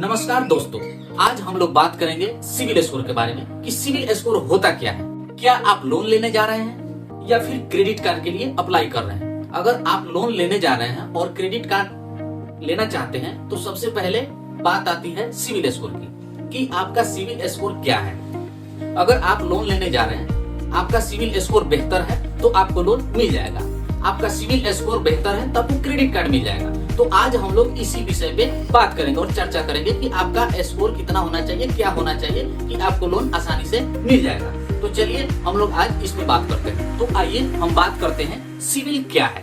नमस्कार दोस्तों, आज हम लोग बात करेंगे सिविल स्कोर के बारे में कि सिविल स्कोर होता क्या है। क्या आप लोन लेने जा रहे हैं या फिर क्रेडिट कार्ड के लिए अप्लाई कर रहे हैं? अगर आप लोन लेने जा रहे हैं और क्रेडिट कार्ड लेना चाहते हैं तो सबसे पहले बात आती है सिविल स्कोर की कि आपका सिविल स्कोर क्या है। अगर आप लोन लेने जा रहे हैं, आपका सिविल स्कोर बेहतर है तो आपको लोन मिल जाएगा। आपका सिविल स्कोर बेहतर है तब आपको क्रेडिट कार्ड मिल जाएगा। तो आज हम लोग इसी विषय पे बात करेंगे और चर्चा करेंगे कि आपका स्कोर कितना होना चाहिए, क्या होना चाहिए कि आपको लोन आसानी से मिल जाएगा। तो चलिए हम लोग आज इस पे बात करते हैं। तो आइए हम बात करते हैं सिविल क्या है।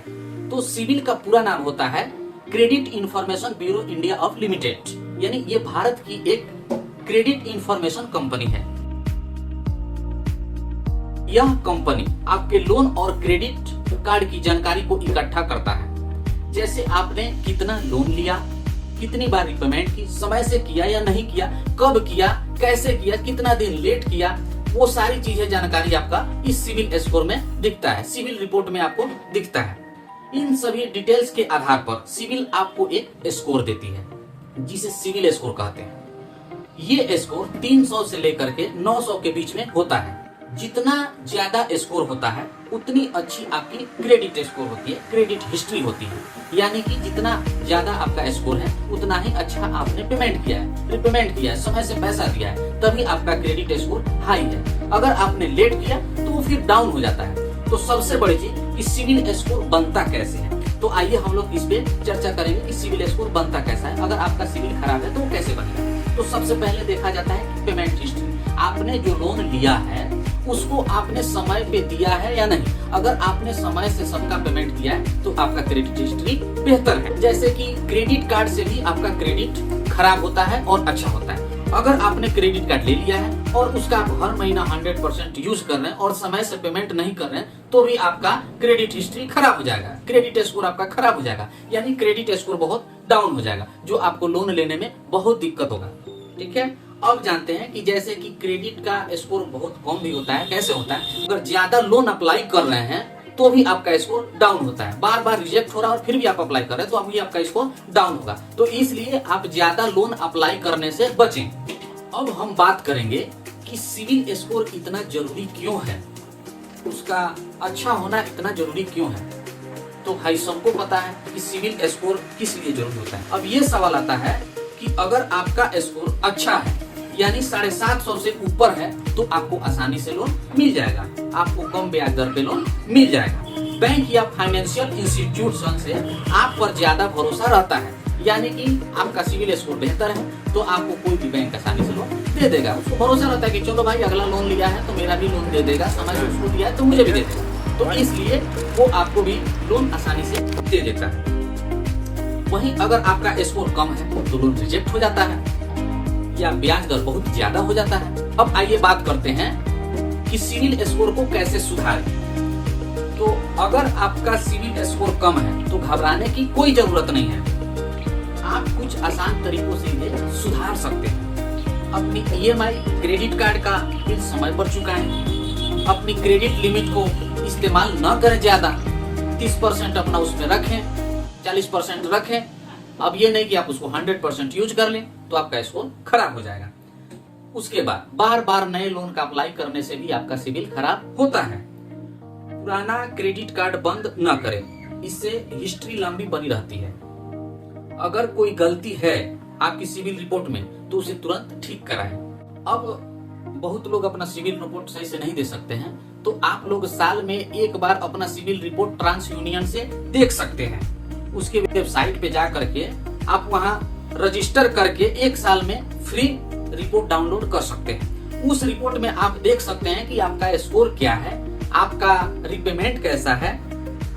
तो सिविल का पूरा नाम होता है credit information bureau India of limited, यानी ये भारत की एक क्रेडिट इंफॉर्मेशन कंपनी है। यह कंपनी आपके लोन और क्रेडिट कार्ड की जानकारी को इकट्ठा करता है, जैसे आपने कितना लोन लिया, कितनी बार रिपेमेंट की, समय से किया या नहीं किया, कब किया, कैसे किया, कितना दिन लेट किया, वो सारी चीजें जानकारी आपका इस सिविल स्कोर में दिखता है, सिविल रिपोर्ट में आपको दिखता है। इन सभी डिटेल्स के आधार पर सिविल आपको एक स्कोर देती है जिसे सिविल स्कोर कहते हैं। ये स्कोर 300 से लेकर के 900 के बीच में होता है। जितना ज्यादा स्कोर होता है उतनी अच्छी आपकी क्रेडिट स्कोर होती है, क्रेडिट हिस्ट्री होती है। यानी कि जितना ज्यादा आपका स्कोर है उतना ही अच्छा आपने पेमेंट किया है, रिपेमेंट किया है, समय से पैसा दिया है, तभी आपका क्रेडिट स्कोर हाई है। अगर आपने लेट किया तो वो फिर डाउन हो जाता है। तो सबसे बड़ी चीज कि सिविल स्कोर बनता कैसे है। तो आइए हम लोग इस पे चर्चा करेंगे कि सिविल स्कोर बनता कैसा है। अगर आपका सिविल खराब है तो वो कैसे बनेगा। तो सबसे पहले देखा जाता है कि पेमेंट हिस्ट्री, आपने जो लोन लिया है उसको आपने समय पे दिया है या नहीं। अगर आपने समय से सबका पेमेंट किया है तो आपका क्रेडिट हिस्ट्री बेहतर है। जैसे कि क्रेडिट कार्ड से भी आपका क्रेडिट खराब होता है और अच्छा होता है। अगर आपने क्रेडिट कार्ड ले लिया है और उसका आप हर महीना 100% यूज कर रहे हैं और समय से पेमेंट नहीं कर रहे हैं तो भी आपका क्रेडिट हिस्ट्री खराब हो जाएगा, क्रेडिट स्कोर आपका खराब हो जाएगा, यानी क्रेडिट स्कोर बहुत डाउन हो जाएगा, जो आपको लोन लेने में बहुत दिक्कत होगा। ठीक है, अब जानते हैं कि जैसे कि क्रेडिट का स्कोर बहुत कम भी होता है। कैसे होता है? अगर ज्यादा लोन अप्लाई कर रहे हैं तो भी आपका स्कोर डाउन होता है। बार बार रिजेक्ट हो रहा है और फिर भी आप अप्लाई कर रहे हैं तो अभी आपका स्कोर डाउन होगा। तो इसलिए आप ज्यादा लोन अप्लाई करने से बचें। अब हम बात करेंगे कि सिविल स्कोर इतना जरूरी क्यों है, उसका अच्छा होना इतना जरूरी क्यों है। तो भाई सबको पता है कि सिविल स्कोर किस लिए जरूरी होता है। अब ये सवाल आता है कि अगर आपका स्कोर अच्छा है यानी 750 से ऊपर है तो आपको आसानी से लोन मिल जाएगा, आपको कम ब्याज दर पे लोन मिल जाएगा। बैंक या फाइनेंशियल इंस्टीट्यूशन से आप पर ज्यादा भरोसा रहता है, यानी कि आपका सिविल स्कोर बेहतर है तो आपको कोई भी बैंक आसानी से लोन दे देगा। उसको भरोसा रहता है कि चलो भाई अगला लोन लिया है तो मेरा भी लोन दे देगा, समय से उसको दिया है तो मुझे भी दे देगा, तो इसलिए वो आपको भी लोन आसानी से दे देता है। वहीं अगर आपका स्कोर कम है तो लोन रिजेक्ट हो जाता है या ब्याज दर बहुत ज्यादा हो जाता है। अब आइए बात करते हैं कि सिविल स्कोर को कैसे सुधारें। तो अगर आपका सिविल स्कोर कम है तो घबराने की कोई जरूरत नहीं है। आप कुछ आसान तरीकों से इसे सुधार सकते हैं। अपनी EMI क्रेडिट कार्ड का बिल समय पर चुकाएं। अपनी क्रेडिट लिमिट को इस्तेमाल न करें ज्यादा, 30% अपना उसमें रखें, 40% रखें। अब ये नहीं कि आप उसको 100% यूज कर लें तो आपका स्कोर खराब हो जाएगा। उसके बाद बार बार नए लोन का अप्लाई करने से भी आपका सिविल खराब होता है। पुराना क्रेडिट कार्ड बंद न करें, इससे हिस्ट्री लंबी बनी रहती है। अगर कोई गलती है आपकी सिविल रिपोर्ट में तो उसे तुरंत ठीक कराएं। अब बहुत लोग अपना सिविल रिपोर्ट सही से नहीं दे सकते हैं तो आप लोग साल में एक बार अपना सिविल रिपोर्ट ट्रांस यूनियन से देख सकते हैं। उसके वेबसाइट पे जा करके आप वहां रजिस्टर करके 1 साल में फ्री रिपोर्ट डाउनलोड कर सकते हैं। उस रिपोर्ट में आप देख सकते हैं कि आपका स्कोर क्या है, आपका रिपेमेंट कैसा है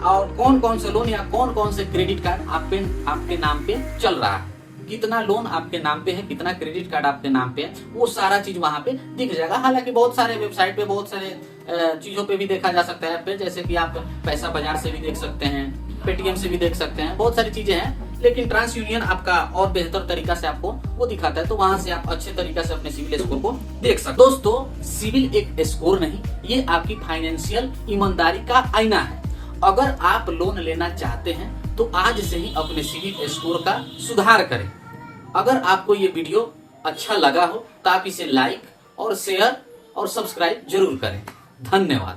और कौन कौन से लोन या कौन कौन से क्रेडिट कार्ड आपके नाम पे चल रहा है, कितना लोन आपके नाम पे है, कितना क्रेडिट कार्ड आपके नाम पे है, वो सारा चीज वहां पे दिख जाएगा। हालांकि बहुत सारे वेबसाइट पे बहुत सारे चीजों पे भी देखा जा सकता है, जैसे कि आप पैसा बाजार से भी देख सकते हैं, पेटीएम से भी देख सकते हैं, बहुत सारी चीजें हैं। लेकिन ट्रांस यूनियन आपका और बेहतर तरीका से आपको वो दिखाता है, तो वहां से आप अच्छे तरीका से अपने सिविल स्कोर को देख सकते हैं। दोस्तों, सिविल एक स्कोर नहीं, ये आपकी फाइनेंशियल ईमानदारी का आईना है। अगर आप लोन लेना चाहते हैं तो आज से ही अपने सिविल स्कोर का सुधार करें। अगर आपको ये वीडियो अच्छा लगा हो तो आप इसे लाइक और शेयर और सब्सक्राइब जरूर करें। धन्यवाद।